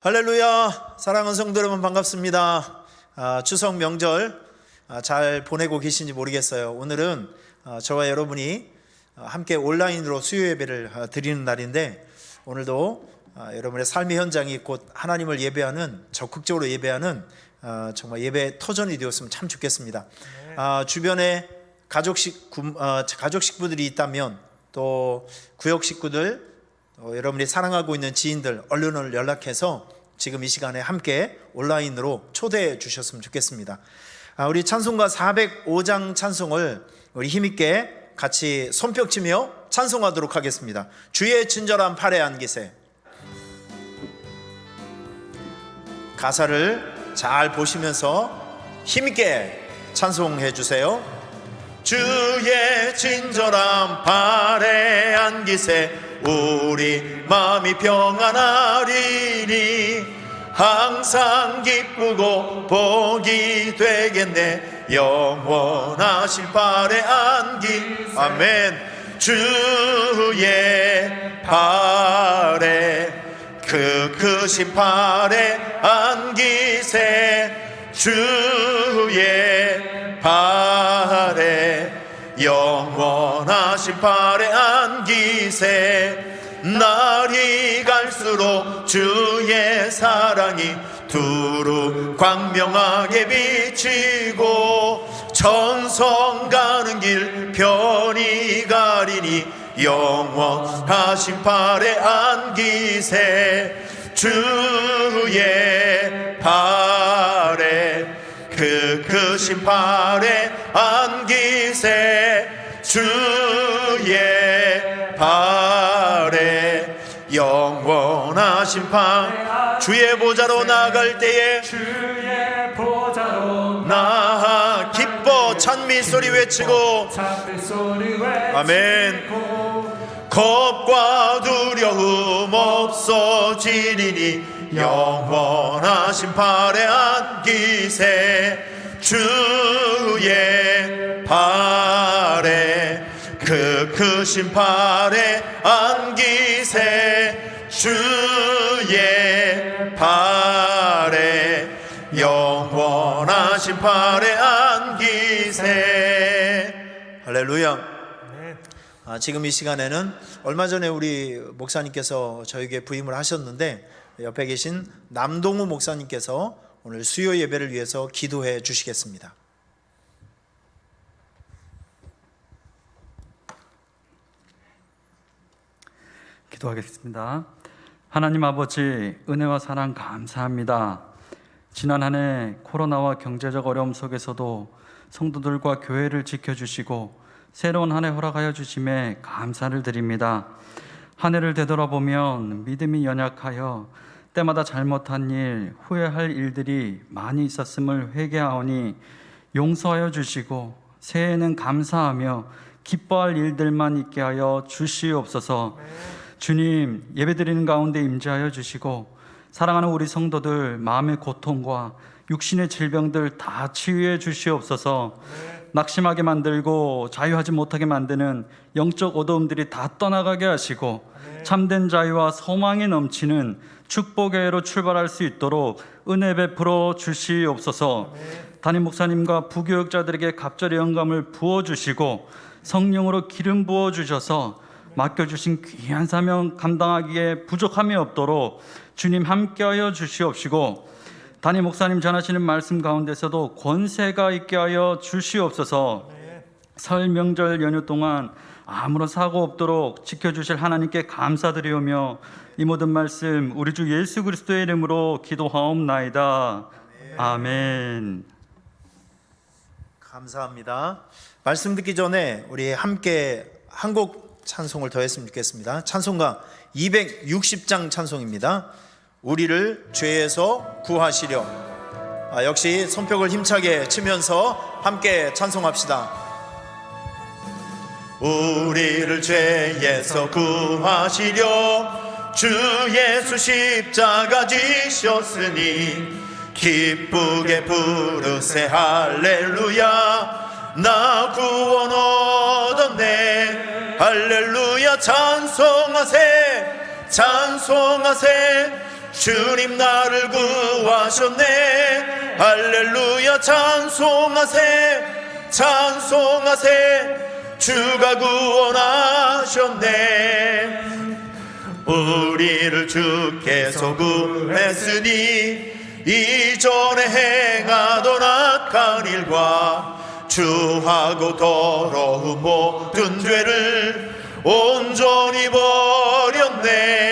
할렐루야. 사랑하는 성도 여러분, 반갑습니다. 추석 명절 잘 보내고 계신지 모르겠어요. 오늘은 저와 여러분이 함께 온라인으로 수요 예배를 드리는 날인데, 오늘도 여러분의 삶의 현장이 곧 하나님을 예배하는, 적극적으로 예배하는 정말 예배 터전이 되었으면 참 좋겠습니다. 주변에 가족 식구들이 있다면, 또 구역 식구들, 여러분이 사랑하고 있는 지인들, 얼른 연락해서 지금 이 시간에 함께 온라인으로 초대해 주셨으면 좋겠습니다. 우리 찬송가 405장 찬송을 우리 힘있게 같이 손뼉치며 찬송하도록 하겠습니다. 주의 친절한 팔에 안기세. 가사를 잘 보시면서 힘있게 찬송해 주세요. 주의 친절한 팔에 안기세. 우리 마음이 평안하리니 항상 기쁘고 복이 되겠네. 영원하신 팔에 안기세. 아멘. 주의 팔에, 그 크신 팔에 안기세. 주의 팔에, 영원하신 팔에 안기세. 날이 갈수록 주의 사랑이 두루 광명하게 비치고, 천성 가는 길 편히 가리니 영원하신 팔에 안기세. 주의 팔에, 그 크신 팔에 안기세. 주의 팔에, 영원하신 팔. 주의 보좌로 나아갈 때에, 주의 보좌로 나아 기뻐 찬미 소리 외치고, 아멘. 겁과 두려움 없어지리니 영원하신 팔에 안기세. 주의 팔에, 그 크신 팔에 안기세. 주의 팔에, 영원하신 팔에 안기세. 할렐루야. 지금 이 시간에는 얼마 전에 우리 목사님께서 저에게 부임을 하셨는데, 옆에 계신 남동우 목사님께서 오늘 수요 예배를 위해서 기도해 주시겠습니다. 기도하겠습니다. 하나님 아버지, 은혜와 사랑 감사합니다. 지난 한 해 코로나와 경제적 어려움 속에서도 성도들과 교회를 지켜주시고 새로운 한 해 허락하여 주심에 감사를 드립니다. 한 해를 되돌아보면 믿음이 연약하여 때마다 잘못한 일, 후회할 일들이 많이 있었음을 회개하오니 용서하여 주시고, 새해에는 감사하며 기뻐할 일들만 있게 하여 주시옵소서. 주님, 예배드리는 가운데 임재하여 주시고, 사랑하는 우리 성도들 마음의 고통과 육신의 질병들 다 치유해 주시옵소서. 낙심하게 만들고 자유하지 못하게 만드는 영적 어두움들이 다 떠나가게 하시고, 참된 자유와 소망이 넘치는 축복의 해로 출발할 수 있도록 은혜 베풀어 주시옵소서. 담임 목사님과 부교육자들에게 갑절의 영감을 부어주시고, 성령으로 기름 부어주셔서 맡겨주신 귀한 사명 감당하기에 부족함이 없도록 주님 함께하여 주시옵시고, 담임 목사님 전하시는 말씀 가운데서도 권세가 있게 하여 주시옵소서. 설 명절 연휴 동안 아무런 사고 없도록 지켜주실 하나님께 감사드리오며, 이 모든 말씀 우리 주 예수 그리스도의 이름으로 기도하옵나이다. 아멘. 감사합니다. 말씀 듣기 전에 우리 함께 한 곡 찬송을 더 했으면 좋겠습니다. 찬송가 260장 찬송입니다. 우리를 죄에서 구하시려. 역시 손뼉을 힘차게 치면서 함께 찬송합시다. 우리를 죄에서 구하시려 주 예수 십자가 지셨으니 기쁘게 부르세 할렐루야. 나 구원 얻었네 할렐루야. 찬송하세 찬송하세 주님 나를 구하셨네. 할렐루야 찬송하세 찬송하세 주가 구원하셨네. 우리를 주께서 구했으니 이전에 행하던 악한 일과 주하고 더러운 모든 죄를 온전히 버렸네.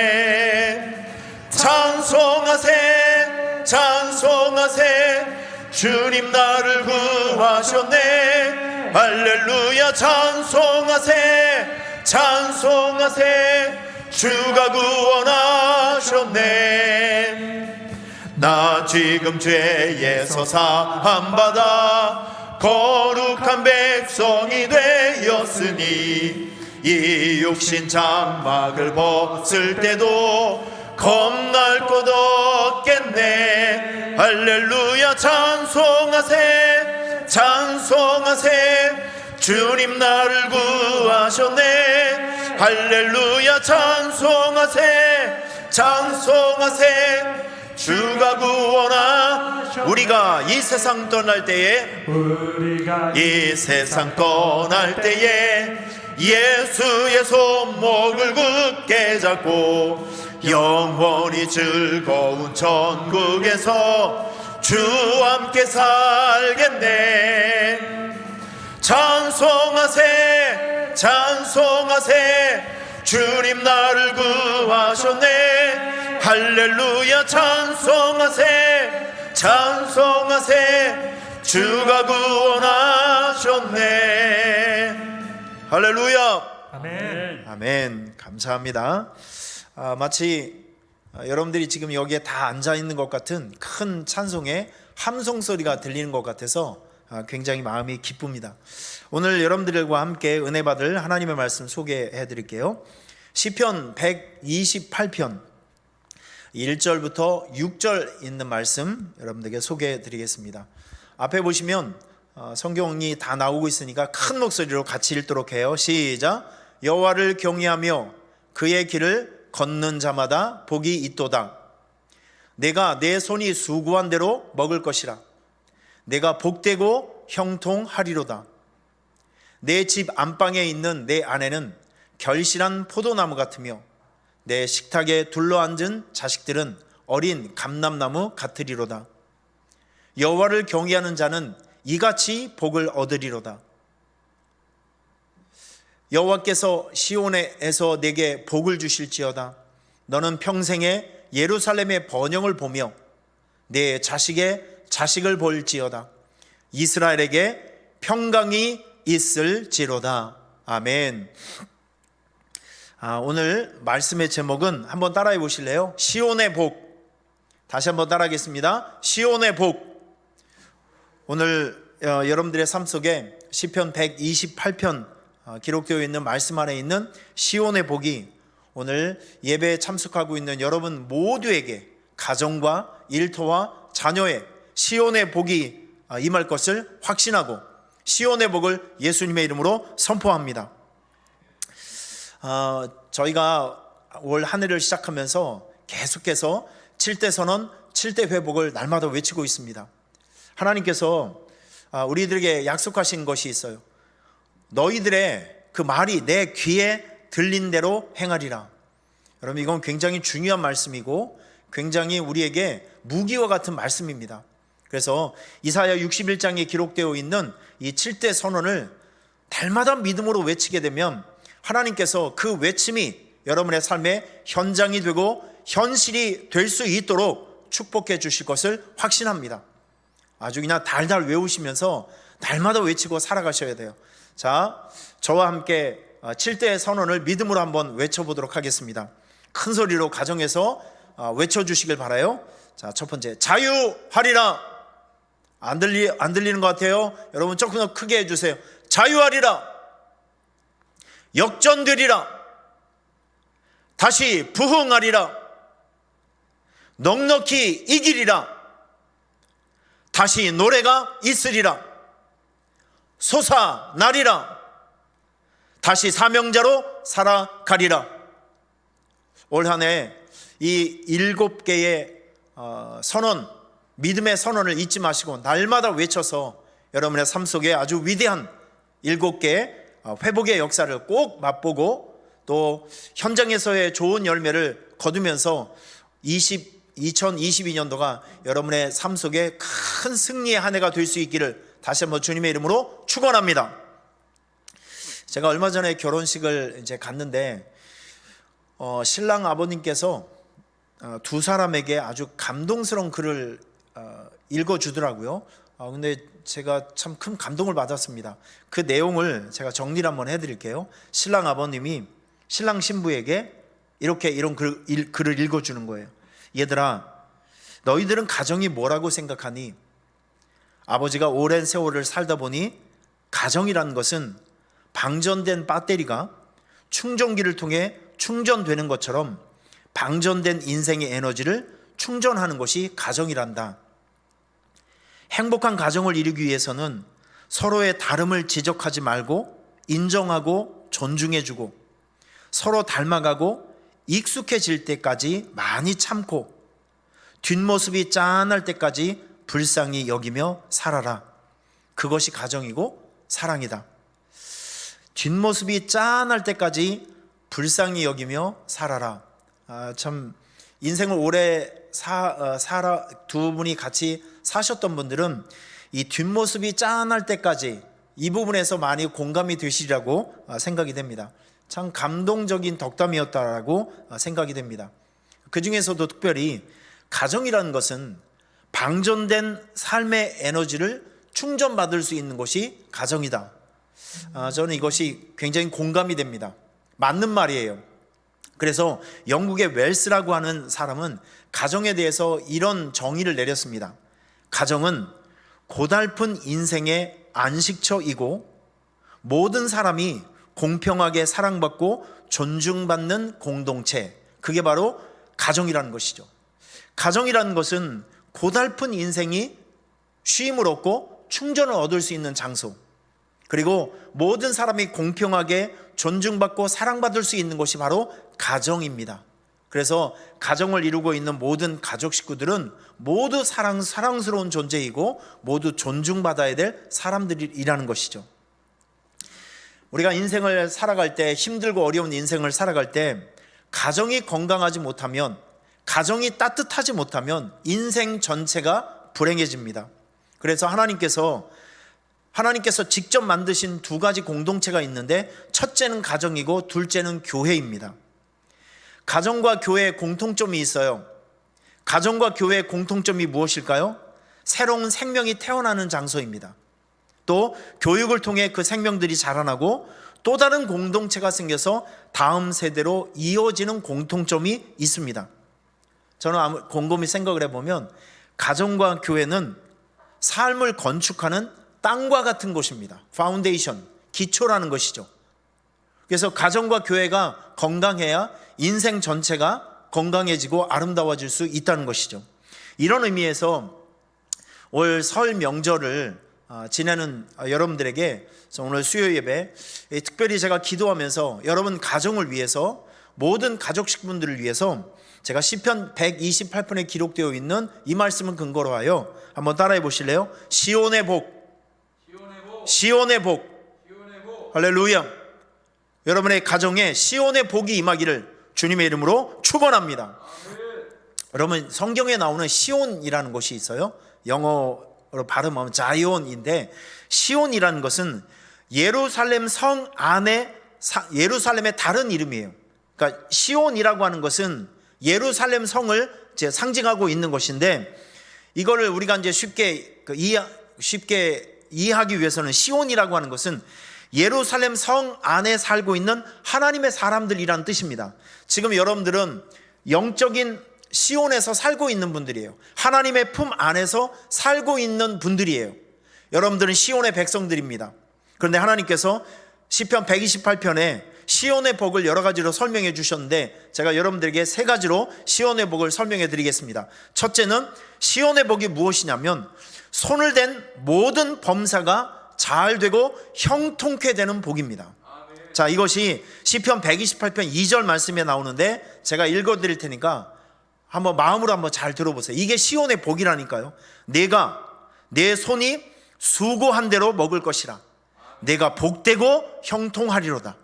찬송하세 찬송하세 주님 나를 구하셨네. 할렐루야 찬송하세 찬송하세 주가 구원하셨네. 나 지금 죄에서 사함받아 거룩한 백성이 되었으니 이 육신 장막을 벗을 때도 겁날 것 없겠네. 할렐루야 찬송하세 찬송하세 주님 나를 구하셨네. 할렐루야 찬송하세 찬송하세 주가 구원하. 우리가 이 세상 떠날 때에 이 세상 떠날 때에 예수의 손목을 굳게 잡고 영원히 즐거운 천국에서 주와 함께 살겠네. 찬송하세 찬송하세 주님 나를 구하셨네. 할렐루야 찬송하세 찬송하세 주가 구원하셨네. 할렐루야. 아멘. 아멘. 감사합니다. 마치 여러분들이 지금 여기에 다 앉아 있는 것 같은 큰 찬송의 함성 소리가 들리는 것 같아서 굉장히 마음이 기쁩니다. 오늘 여러분들과 함께 은혜 받을 하나님의 말씀 소개해 드릴게요. 시편 128편 1절부터 6절 있는 말씀 여러분들에게 소개해 드리겠습니다. 앞에 보시면 성경이 다 나오고 있으니까 큰 목소리로 같이 읽도록 해요. 시작. 여호와를 경외하며 그의 길을 걷는 자마다 복이 있도다. 내가 내 손이 수고한 대로 먹을 것이라. 내가 복되고 형통하리로다. 내 집 안방에 있는 내 아내는 결실한 포도나무 같으며 내 식탁에 둘러앉은 자식들은 어린 감람나무 같으리로다. 여호와를 경외하는 자는 이같이 복을 얻으리로다. 여호와께서 시온에서 내게 복을 주실지어다. 너는 평생에 예루살렘의 번영을 보며 내 자식의 자식을 볼지어다. 이스라엘에게 평강이 있을지로다. 아멘. 오늘 말씀의 제목은 한번 따라해 보실래요? 시온의 복. 다시 한번 따라하겠습니다. 시온의 복. 오늘 여러분들의 삶 속에 시편 128편 기록되어 있는 말씀 안에 있는 시온의 복이 오늘 예배에 참석하고 있는 여러분 모두에게 가정과 일터와 자녀의 시온의 복이 임할 것을 확신하고 시온의 복을 예수님의 이름으로 선포합니다. 저희가 올 한 해를 시작하면서 계속해서 7대 선언, 7대 회복을 날마다 외치고 있습니다. 하나님께서 우리들에게 약속하신 것이 있어요. 너희들의 그 말이 내 귀에 들린 대로 행하리라. 여러분, 이건 굉장히 중요한 말씀이고 굉장히 우리에게 무기와 같은 말씀입니다. 그래서 이사야 61장에 기록되어 있는 이 7대 선언을 달마다 믿음으로 외치게 되면 하나님께서 그 외침이 여러분의 삶의 현장이 되고 현실이 될 수 있도록 축복해 주실 것을 확신합니다. 아주 그냥 달달 외우시면서 날마다 외치고 살아가셔야 돼요. 자, 저와 함께 7대 선언을 믿음으로 한번 외쳐보도록 하겠습니다. 큰 소리로 가정에서 외쳐주시길 바라요. 자, 첫 번째, 자유하리라. 안 들리는 것 같아요. 여러분 조금 더 크게 해주세요. 자유하리라. 역전되리라. 다시 부흥하리라. 넉넉히 이기리라. 다시 노래가 있으리라. 솟아나리라. 다시 사명자로 살아가리라. 올 한 해 이 7개의 선언, 믿음의 선언을 잊지 마시고 날마다 외쳐서 여러분의 삶 속에 아주 위대한 7개의 회복의 역사를 꼭 맛보고 또 현장에서의 좋은 열매를 거두면서 2022년도가 여러분의 삶 속에 큰 승리의 한 해가 될 수 있기를 다시 한번 주님의 이름으로 축원합니다. 제가 얼마 전에 결혼식을 이제 갔는데 신랑 아버님께서 두 사람에게 아주 감동스러운 글을 읽어주더라고요. 근데 제가 참 큰 감동을 받았습니다. 그 내용을 제가 정리를 한번 해드릴게요. 신랑 아버님이 신랑 신부에게 이런 글을 읽어주는 거예요. 얘들아, 너희들은 가정이 뭐라고 생각하니? 아버지가 오랜 세월을 살다 보니 가정이라는 것은 방전된 배터리가 충전기를 통해 충전되는 것처럼 방전된 인생의 에너지를 충전하는 것이 가정이란다. 행복한 가정을 이루기 위해서는 서로의 다름을 지적하지 말고 인정하고 존중해주고 서로 닮아가고 익숙해질 때까지 많이 참고 뒷모습이 짠할 때까지 불쌍히 여기며 살아라. 그것이 가정이고 사랑이다. 뒷모습이 짠할 때까지 불쌍히 여기며 살아라. 참 인생을 오래 두 분이 같이 사셨던 분들은 이 뒷모습이 짠할 때까지 이 부분에서 많이 공감이 되시리라고 생각이 됩니다. 참 감동적인 덕담이었다라고 생각이 됩니다. 그 중에서도 특별히 가정이라는 것은 방전된 삶의 에너지를 충전받을 수 있는 곳이 가정이다. 저는 이것이 굉장히 공감이 됩니다. 맞는 말이에요. 그래서 영국의 웰스라고 하는 사람은 가정에 대해서 이런 정의를 내렸습니다. 가정은 고달픈 인생의 안식처이고 모든 사람이 공평하게 사랑받고 존중받는 공동체, 그게 바로 가정이라는 것이죠. 가정이라는 것은 고달픈 인생이 쉼을 얻고 충전을 얻을 수 있는 장소, 그리고 모든 사람이 공평하게 존중받고 사랑받을 수 있는 것이 바로 가정입니다. 그래서 가정을 이루고 있는 모든 가족 식구들은 모두 사랑스러운 존재이고 모두 존중받아야 될 사람들이라는 것이죠. 우리가 인생을 살아갈 때, 힘들고 어려운 인생을 살아갈 때 가정이 건강하지 못하면, 가정이 따뜻하지 못하면 인생 전체가 불행해집니다. 그래서 하나님께서 직접 만드신 두 가지 공동체가 있는데, 첫째는 가정이고 둘째는 교회입니다. 가정과 교회의 공통점이 있어요. 가정과 교회의 공통점이 무엇일까요? 새로운 생명이 태어나는 장소입니다. 또 교육을 통해 그 생명들이 자라나고 또 다른 공동체가 생겨서 다음 세대로 이어지는 공통점이 있습니다. 저는 곰곰이 생각을 해보면 가정과 교회는 삶을 건축하는 땅과 같은 곳입니다. 파운데이션, 기초라는 것이죠. 그래서 가정과 교회가 건강해야 인생 전체가 건강해지고 아름다워질 수 있다는 것이죠. 이런 의미에서 올 설 명절을 지내는 여러분들에게 오늘 수요 예배 특별히 제가 기도하면서 여러분 가정을 위해서, 모든 가족 식구분들을 위해서 제가 시편 128편에 기록되어 있는 이 말씀을 근거로 하여 한번 따라해 보실래요? 시온의 복, 시온의 복, 할렐루야. 여러분의 가정에 시온의 복이 임하기를 주님의 이름으로 축원합니다. 여러분, 성경에 나오는 시온이라는 곳이 있어요. 영어로 발음하면 자이온인데, 시온이라는 것은 예루살렘 성 안에 예루살렘의 다른 이름이에요. 그러니까 시온이라고 하는 것은 예루살렘 성을 상징하고 있는 것인데, 이거를 우리가 이제 쉽게 이해하기 위해서는 시온이라고 하는 것은 예루살렘 성 안에 살고 있는 하나님의 사람들이라는 뜻입니다. 지금 여러분들은 영적인 시온에서 살고 있는 분들이에요. 하나님의 품 안에서 살고 있는 분들이에요. 여러분들은 시온의 백성들입니다. 그런데 하나님께서 시편 128편에 시온의 복을 여러 가지로 설명해 주셨는데, 제가 여러분들에게 세 가지로 시온의 복을 설명해 드리겠습니다. 첫째는 시온의 복이 무엇이냐면, 손을 댄 모든 범사가 잘 되고 형통케 되는 복입니다. 자, 이것이 시편 128편 2절 말씀에 나오는데 제가 읽어 드릴 테니까 한번 마음으로 한번 잘 들어보세요. 이게 시온의 복이라니까요. 내가 내 손이 수고한 대로 먹을 것이라. 내가 복되고 형통하리로다.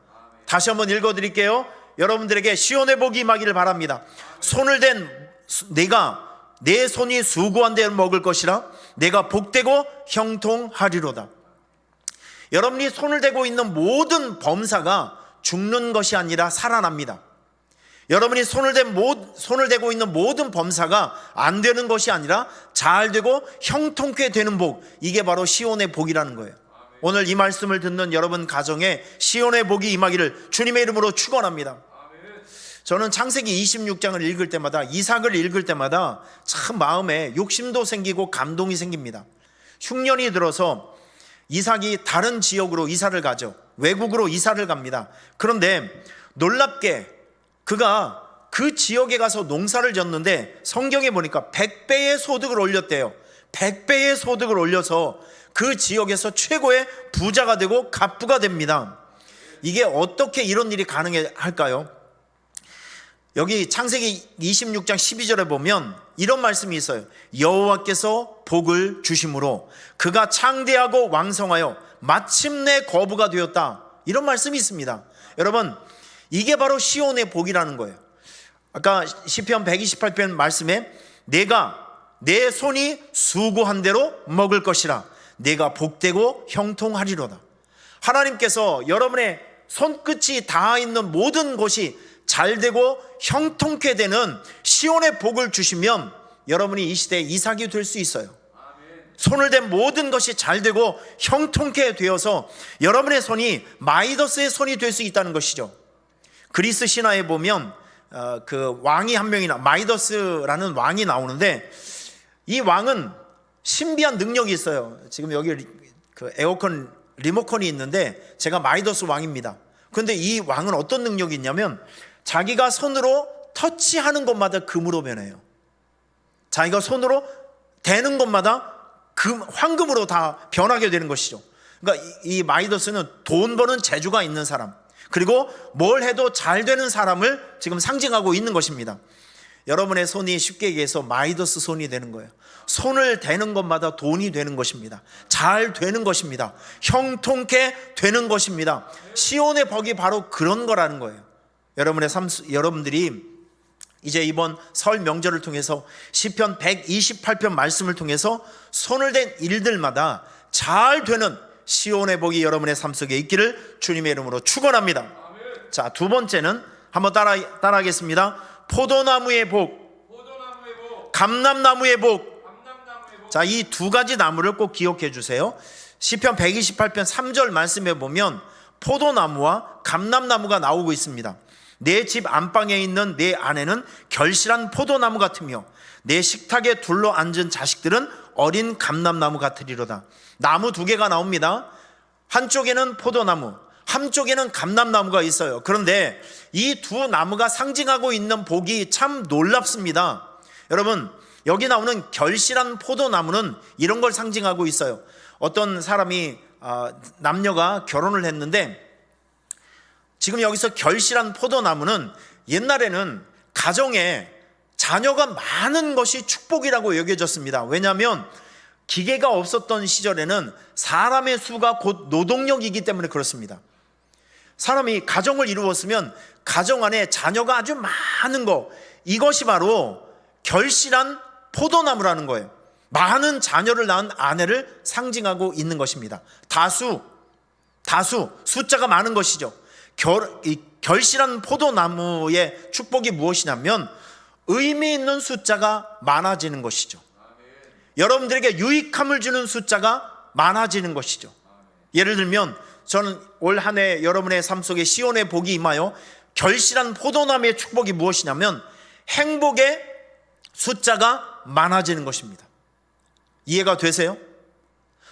다시 한번 읽어 드릴게요. 여러분들에게 시온의 복이 임하기를 바랍니다. 손을 댄 내가 내 손이 수고한 대로 먹을 것이라. 내가 복되고 형통하리로다. 여러분이 손을 대고 있는 모든 범사가 죽는 것이 아니라 살아납니다. 여러분이 손을 대고 있는 모든 범사가 안 되는 것이 아니라 잘 되고 형통케 되는 복, 이게 바로 시온의 복이라는 거예요. 오늘 이 말씀을 듣는 여러분 가정에 시온의 복이 임하기를 주님의 이름으로 축원합니다. 저는 창세기 26장을 읽을 때마다, 이삭을 읽을 때마다 참 마음에 욕심도 생기고 감동이 생깁니다. 흉년이 들어서 이삭이 다른 지역으로 이사를 가죠. 외국으로 이사를 갑니다. 그런데 놀랍게 그가 그 지역에 가서 농사를 졌는데 성경에 보니까 100배의 소득을 올렸대요. 100배의 소득을 올려서 그 지역에서 최고의 부자가 되고 갑부가 됩니다. 이게 어떻게 이런 일이 가능할까요? 여기 창세기 26장 12절에 보면 이런 말씀이 있어요. 여호와께서 복을 주심으로 그가 창대하고 왕성하여 마침내 거부가 되었다. 이런 말씀이 있습니다. 여러분, 이게 바로 시온의 복이라는 거예요. 아까 시편 128편 말씀에 내가 내 손이 수고한 대로 먹을 것이라. 내가 복되고 형통하리로다. 하나님께서 여러분의 손끝이 닿아 있는 모든 곳이 잘되고 형통케 되는 시온의 복을 주시면 여러분이 이 시대에 이삭이 될 수 있어요. 손을 댄 모든 것이 잘되고 형통케 되어서 여러분의 손이 마이더스의 손이 될 수 있다는 것이죠. 그리스 신화에 보면 그 왕이 한 명이나 마이더스라는 왕이 나오는데 이 왕은 신비한 능력이 있어요. 지금 여기 그 에어컨 리모컨이 있는데 제가 마이더스 왕입니다. 그런데 이 왕은 어떤 능력이 있냐면 자기가 손으로 터치하는 것마다 금으로 변해요. 자기가 손으로 대는 것마다 황금으로 다 변하게 되는 것이죠. 그러니까 이 마이더스는 돈 버는 재주가 있는 사람, 그리고 뭘 해도 잘 되는 사람을 지금 상징하고 있는 것입니다. 여러분의 손이 쉽게 얘기해서 마이더스 손이 되는 거예요. 손을 대는 것마다 돈이 되는 것입니다. 잘 되는 것입니다. 형통케 되는 것입니다. 시온의 복이 바로 그런 거라는 거예요. 여러분들이 이제 이번 설 명절을 통해서 시편 128편 말씀을 통해서 손을 댄 일들마다 잘 되는 시온의 복이 여러분의 삶 속에 있기를 주님의 이름으로 축원합니다. 자, 두 번째는 한번 따라하겠습니다. 포도나무의 복, 감람나무의 복. 자, 이 두 가지 나무를 꼭 기억해 주세요. 시편 128편 3절 말씀에 보면 포도나무와 감람나무가 나오고 있습니다. 내 집 안방에 있는 내 아내는 결실한 포도나무 같으며 내 식탁에 둘러 앉은 자식들은 어린 감람나무 같으리로다. 나무 두 개가 나옵니다. 한쪽에는 포도나무, 한쪽에는 감람나무가 있어요. 그런데 이 두 나무가 상징하고 있는 복이 참 놀랍습니다. 여러분, 여기 나오는 결실한 포도나무는 이런 걸 상징하고 있어요. 어떤 사람이 남녀가 결혼을 했는데 지금 여기서 결실한 포도나무는 옛날에는 가정에 자녀가 많은 것이 축복이라고 여겨졌습니다. 왜냐하면 기계가 없었던 시절에는 사람의 수가 곧 노동력이기 때문에 그렇습니다. 사람이 가정을 이루었으면 가정 안에 자녀가 아주 많은 것, 이것이 바로 결실한 포도나무라는 거예요. 많은 자녀를 낳은 아내를 상징하고 있는 것입니다. 다수, 숫자가 많은 것이죠. 결실한 포도나무의 축복이 무엇이냐면 의미 있는 숫자가 많아지는 것이죠. 여러분들에게 유익함을 주는 숫자가 많아지는 것이죠. 예를 들면 저는 올 한 해 여러분의 삶 속에 시온의 복이 임하여 결실한 포도나무의 축복이 무엇이냐면 행복의 숫자가 많아지는 것입니다. 이해가 되세요?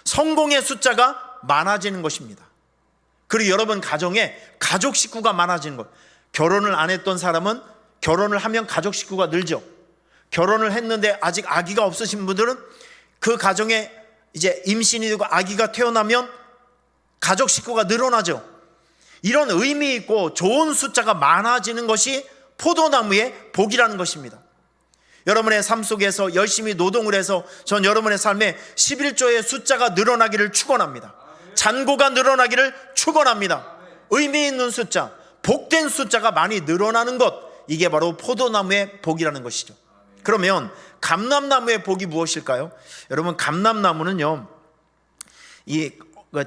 성공의 숫자가 많아지는 것입니다. 그리고 여러분 가정에 가족 식구가 많아지는 것. 결혼을 안 했던 사람은 결혼을 하면 가족 식구가 늘죠. 결혼을 했는데 아직 아기가 없으신 분들은 그 가정에 이제 임신이 되고 아기가 태어나면 가족 식구가 늘어나죠. 이런 의미 있고 좋은 숫자가 많아지는 것이 포도나무의 복이라는 것입니다. 여러분의 삶 속에서 열심히 노동을 해서 전 여러분의 삶에 11조의 숫자가 늘어나기를 축원합니다. 잔고가 늘어나기를 축원합니다. 의미 있는 숫자, 복된 숫자가 많이 늘어나는 것, 이게 바로 포도나무의 복이라는 것이죠. 그러면 감람나무의 복이 무엇일까요? 여러분, 감람나무는요, 이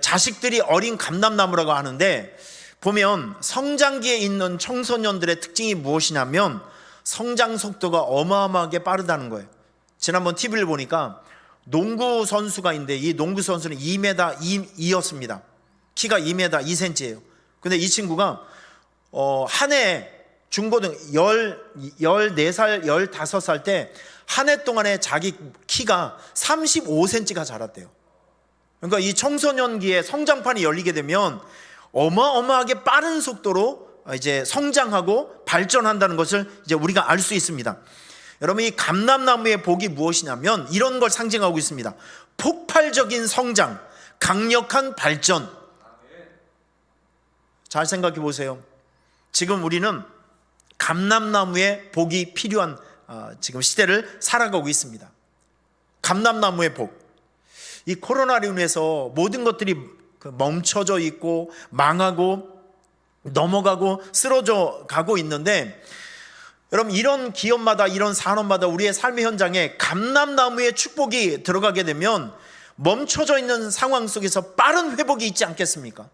자식들이 어린 감람나무라고 하는데, 보면 성장기에 있는 청소년들의 특징이 무엇이냐면 성장 속도가 어마어마하게 빠르다는 거예요. 지난번 TV를 보니까 농구 선수가 있는데, 이 농구 선수는 2m 2였습니다. 키가 2m 2cm예요. 근데 이 친구가 한 해 중고등 14살, 15살 때 한 해 동안에 자기 키가 35cm가 자랐대요. 그러니까 이 청소년기에 성장판이 열리게 되면 어마어마하게 빠른 속도로 이제 성장하고 발전한다는 것을 이제 우리가 알 수 있습니다. 여러분, 이 감람나무의 복이 무엇이냐면 이런 걸 상징하고 있습니다. 폭발적인 성장, 강력한 발전. 잘 생각해 보세요. 지금 우리는 감람나무의 복이 필요한 지금 시대를 살아가고 있습니다. 감람나무의 복. 이 코로나로 인해서 모든 것들이 멈춰져 있고 망하고 넘어가고 쓰러져 가고 있는데, 여러분, 이런 기업마다 이런 산업마다 우리의 삶의 현장에 감람나무의 축복이 들어가게 되면 멈춰져 있는 상황 속에서 빠른 회복이 있지 않겠습니까?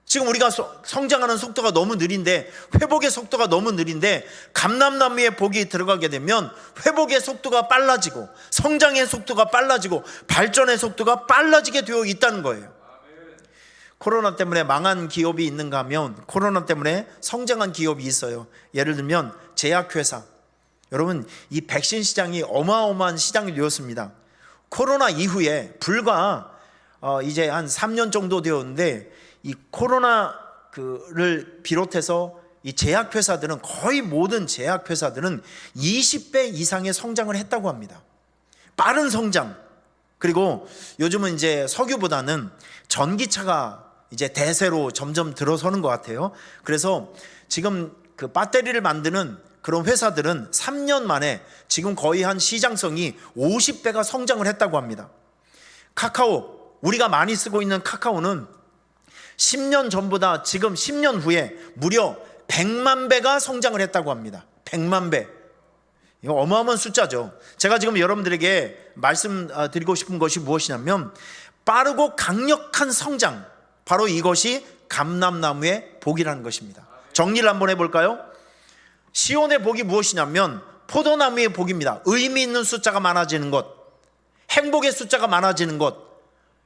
지금 우리가 성장하는 속도가 너무 느린데, 회복의 속도가 너무 느린데, 감람나무의 복이 들어가게 되면 회복의 속도가 빨라지고 성장의 속도가 빨라지고 발전의 속도가 빨라지게 되어 있다는 거예요. 코로나 때문에 망한 기업이 있는가 하면 코로나 때문에 성장한 기업이 있어요. 예를 들면 제약회사. 여러분, 이 백신 시장이 어마어마한 시장이 되었습니다. 코로나 이후에 불과 이제 한 3년 정도 되었는데, 이 코로나를 비롯해서 이 제약회사들은, 거의 모든 제약회사들은 20배 이상의 성장을 했다고 합니다. 빠른 성장. 그리고 요즘은 이제 석유보다는 전기차가 이제 대세로 점점 들어서는 것 같아요. 그래서 지금 그 배터리를 만드는 그런 회사들은 3년 만에 지금 거의 한 시장성이 50배가 성장을 했다고 합니다. 카카오, 우리가 많이 쓰고 있는 카카오는 10년 전보다 지금 10년 후에 무려 100만 배가 성장을 했다고 합니다. 100만 배. 이거 어마어마한 숫자죠. 제가 지금 여러분들에게 말씀드리고 싶은 것이 무엇이냐면 빠르고 강력한 성장, 바로 이것이 감람나무의 복이라는 것입니다. 정리를 한번 해볼까요? 시온의 복이 무엇이냐면 포도나무의 복입니다. 의미 있는 숫자가 많아지는 것, 행복의 숫자가 많아지는 것,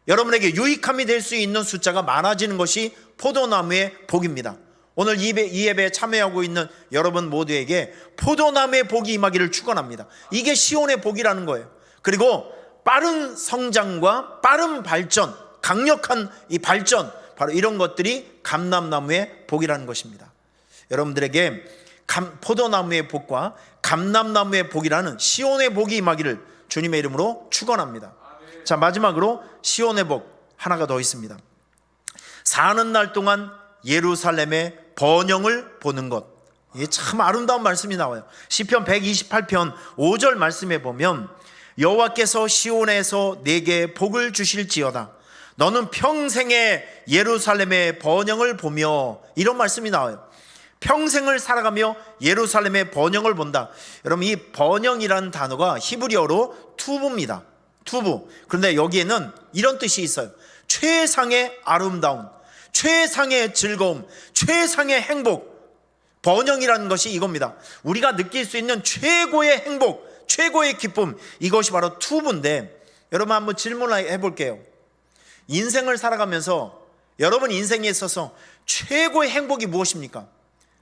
여러분에게 유익함이 될 수 있는 숫자가 많아지는 것이 포도나무의 복입니다. 오늘 이 예배에 참여하고 있는 여러분 모두에게 포도나무의 복이 임하기를 축원합니다. 이게 시온의 복이라는 거예요. 그리고 빠른 성장과 빠른 발전, 강력한 이 발전, 바로 이런 것들이 감람나무의 복이라는 것입니다. 여러분들에게 포도나무의 복과 감람나무의 복이라는 시온의 복이 임하기를 주님의 이름으로 축원합니다. 자, 마지막으로 시온의 복 하나가 더 있습니다. 사는 날 동안 예루살렘의 번영을 보는 것. 이게 참 아름다운 말씀이 나와요. 시편 128편 5절 말씀에 보면 여호와께서 시온에서 내게 복을 주실지어다. 너는 평생에 예루살렘의 번영을 보며, 이런 말씀이 나와요. 평생을 살아가며 예루살렘의 번영을 본다. 여러분, 이 번영이라는 단어가 히브리어로 투부입니다. 투부. 그런데 여기에는 이런 뜻이 있어요. 최상의 아름다움, 최상의 즐거움, 최상의 행복. 번영이라는 것이 이겁니다. 우리가 느낄 수 있는 최고의 행복, 최고의 기쁨, 이것이 바로 투부인데, 여러분 한번 질문을 해볼게요. 인생을 살아가면서 여러분 인생에 있어서 최고의 행복이 무엇입니까?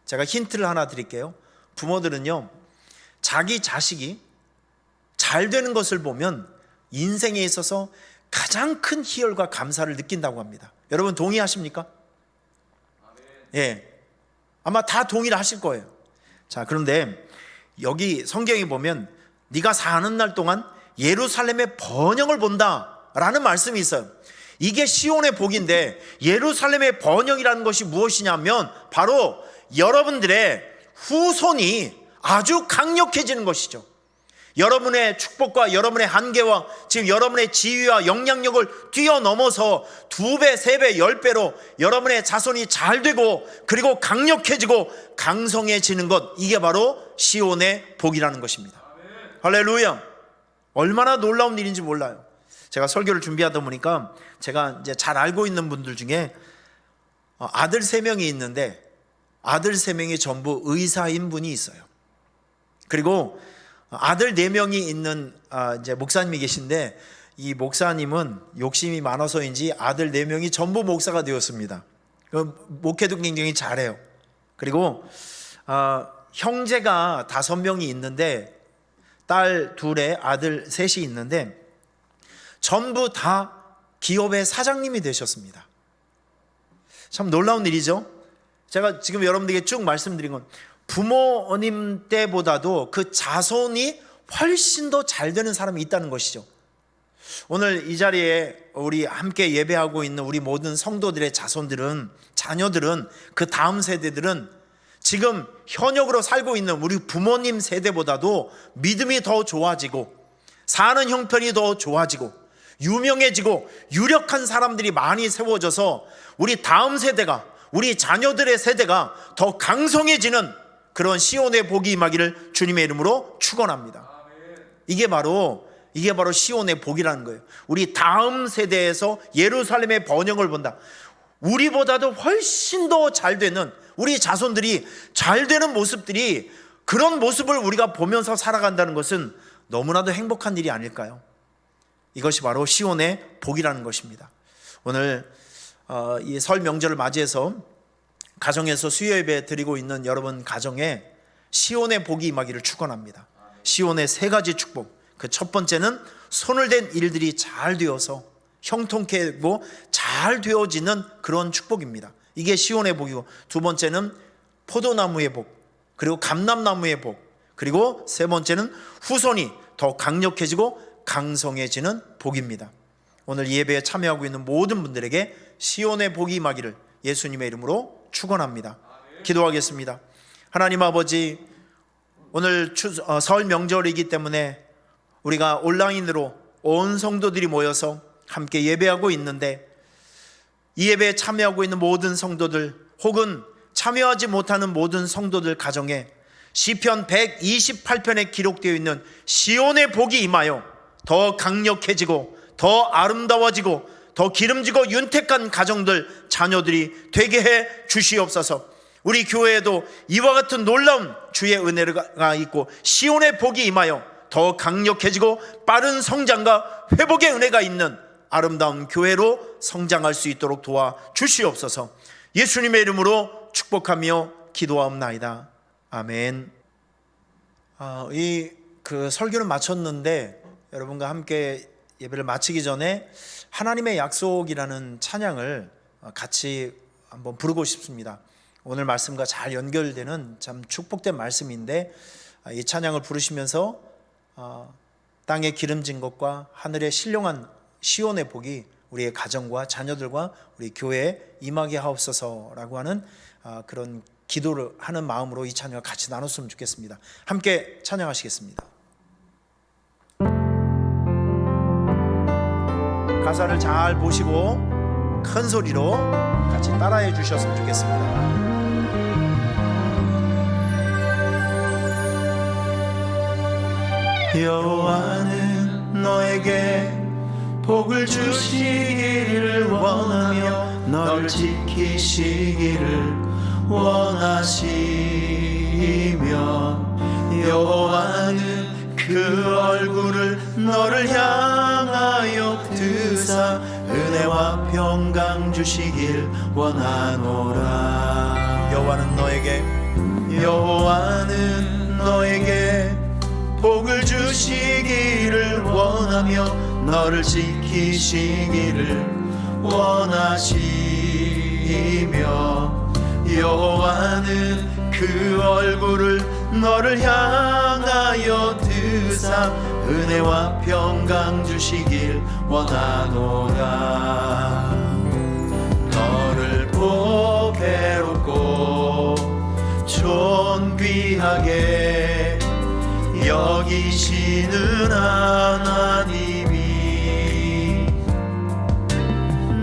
제가 힌트를 하나 드릴게요. 부모들은요, 자기 자식이 잘 되는 것을 보면 인생에 있어서 가장 큰 희열과 감사를 느낀다고 합니다. 여러분 동의하십니까? 예, 아마 다 동의를 하실 거예요. 자, 그런데 여기 성경에 보면 네가 사는 날 동안 예루살렘의 번영을 본다 라는 말씀이 있어요. 이게 시온의 복인데, 예루살렘의 번영이라는 것이 무엇이냐면 바로 여러분들의 후손이 아주 강력해지는 것이죠. 여러분의 축복과 여러분의 한계와 지금 여러분의 지위와 영향력을 뛰어넘어서 2배, 3배, 10배로 여러분의 자손이 잘 되고 그리고 강력해지고 강성해지는 것, 이게 바로 시온의 복이라는 것입니다. 할렐루야. 얼마나 놀라운 일인지 몰라요. 제가 설교를 준비하다 보니까 제가 이제 잘 알고 있는 분들 중에 아들 3명이 있는데 아들 3명이 전부 의사인 분이 있어요. 그리고 아들 4명이 있는 이제 목사님이 계신데, 이 목사님은 욕심이 많아서인지 아들 4명이 전부 목사가 되었습니다. 목회도 굉장히 잘해요. 그리고 형제가 5명이 있는데 딸 2에 아들 3이 있는데 전부 다 기업의 사장님이 되셨습니다. 참 놀라운 일이죠. 제가 지금 여러분들에게 쭉 말씀드린 건 부모님 때보다도 그 자손이 훨씬 더 잘 되는 사람이 있다는 것이죠. 오늘 이 자리에 우리 함께 예배하고 있는 우리 모든 성도들의 자손들은, 자녀들은, 그 다음 세대들은 지금 현역으로 살고 있는 우리 부모님 세대보다도 믿음이 더 좋아지고 사는 형편이 더 좋아지고 유명해지고 유력한 사람들이 많이 세워져서 우리 다음 세대가, 우리 자녀들의 세대가 더 강성해지는 그런 시온의 복이 임하기를 주님의 이름으로 축원합니다. 이게 바로 시온의 복이라는 거예요. 우리 다음 세대에서 예루살렘의 번영을 본다. 우리보다도 훨씬 더 잘 되는, 우리 자손들이 잘 되는 모습들이, 그런 모습을 우리가 보면서 살아간다는 것은 너무나도 행복한 일이 아닐까요? 이것이 바로 시온의 복이라는 것입니다. 오늘 이 설 명절을 맞이해서 가정에서 수요 예배 드리고 있는 여러분 가정에 시온의 복이 임하기를 축원합니다. 시온의 3가지 축복. 그 첫 번째는 손을 댄 일들이 잘 되어서 형통케 되고 잘 되어지는 그런 축복입니다. 이게 시온의 복이고, 2번째는 포도나무의 복, 그리고 감람나무의 복, 그리고 3번째는 후손이 더 강력해지고 강성해지는 복입니다. 오늘 이 예배에 참여하고 있는 모든 분들에게 시온의 복이 임하기를 예수님의 이름으로 축원합니다. 기도하겠습니다. 하나님 아버지, 오늘 설 명절이기 때문에 우리가 온라인으로 온 성도들이 모여서 함께 예배하고 있는데, 이 예배에 참여하고 있는 모든 성도들 혹은 참여하지 못하는 모든 성도들 가정에 시편 128편에 기록되어 있는 시온의 복이 임하여 더 강력해지고 더 아름다워지고 더 기름지고 윤택한 가정들, 자녀들이 되게 해 주시옵소서. 우리 교회에도 이와 같은 놀라운 주의 은혜가 있고 시온의 복이 임하여 더 강력해지고 빠른 성장과 회복의 은혜가 있는 아름다운 교회로 성장할 수 있도록 도와 주시옵소서. 예수님의 이름으로 축복하며 기도하옵나이다. 아멘. 그 설교를 마쳤는데 여러분과 함께 예배를 마치기 전에 하나님의 약속이라는 찬양을 같이 한번 부르고 싶습니다. 오늘 말씀과 잘 연결되는 참 축복된 말씀인데, 이 찬양을 부르시면서 땅의 기름진 것과 하늘의 신령한 시온의 복이 우리의 가정과 자녀들과 우리 교회에 임하게 하옵소서라고 하는 그런 기도를 하는 마음으로 이 찬양을 같이 나눴으면 좋겠습니다. 함께 찬양하시겠습니다. 가사를 잘 보시고 큰 소리로 같이 따라해 주셨으면 좋겠습니다. 여호와는 너에게 복을 주시기를 원하며 널 지키시기를 원하시며, 여호와는 그 얼굴을 너를 향하여 드사 은혜와 평강 주시길 원하노라. 여호와는 너에게 복을 주시기를 원하며 너를 지키시기를 원하시며, 여호와는 그 얼굴을 너를 향하여 주사 은혜와 평강 주시길 원하노라. 너를 보배롭고 존귀하게 여기시는 하나님이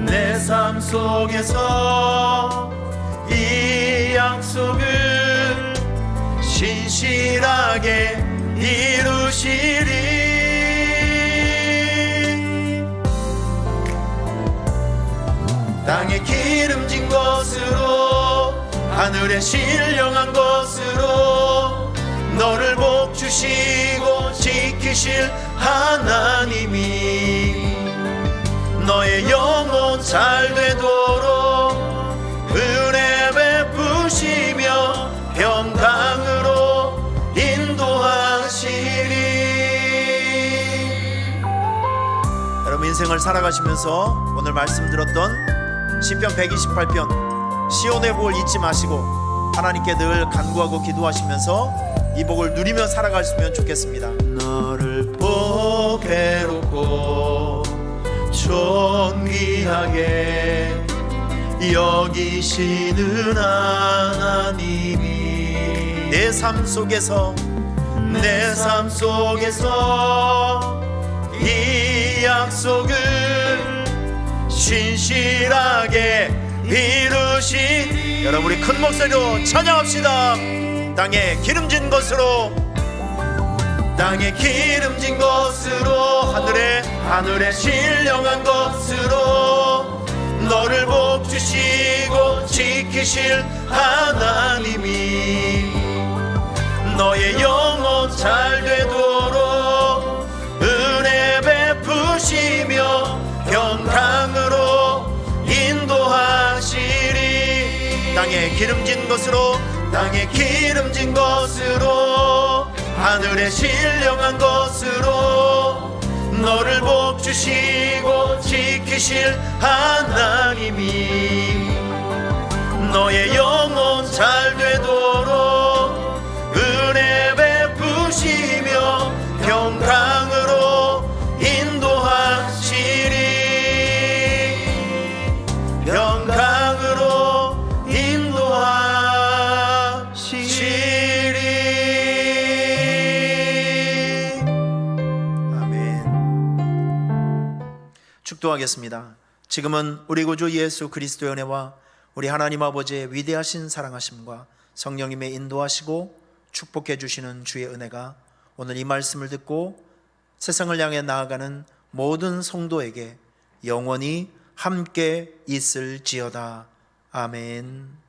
내 삶 속에서 이 약속을 신실하게 이루시리. 땅에 기름진 것으로 하늘에 신령한 것으로 너를 복주시고 지키실 하나님이 너의 영혼 잘 되도록 은혜 베푸시며 평강으로 인도하시리. 여러분 인생을 살아가시면서 오늘 말씀 들었던 시편 128편 시온의 복을 잊지 마시고 하나님께 늘 간구하고 기도하시면서 이 복을 누리며 살아가시면 좋겠습니다. 너를 보배롭고 존귀하게 여기시는 하나님이 내 삶 속에서 이 약속을 신실하게 이루시. 여러분 우리 큰 목소리로 찬양합시다. 땅에 기름진 것으로 하늘에 신령한 것으로 너를 복주시고 지키실 하나님이 너의 영혼 잘 되도록 은혜 베푸시며 평강으로 인도하시리. 땅에 기름진 것으로 하늘에 신령한 것으로 너를 복주시고 지키실 하나님이 너의 영혼 잘 되도록 은혜 베푸시며 평강으로 인도하시리. 평강으로 인도하시리. 축도하겠습니다. 지금은 우리 구주 예수 그리스도의 은혜와 우리 하나님 아버지의 위대하신 사랑하심과 성령님의 인도하시고 축복해 주시는 주의 은혜가 오늘 이 말씀을 듣고 세상을 향해 나아가는 모든 성도에게 영원히 함께 있을지어다. 아멘.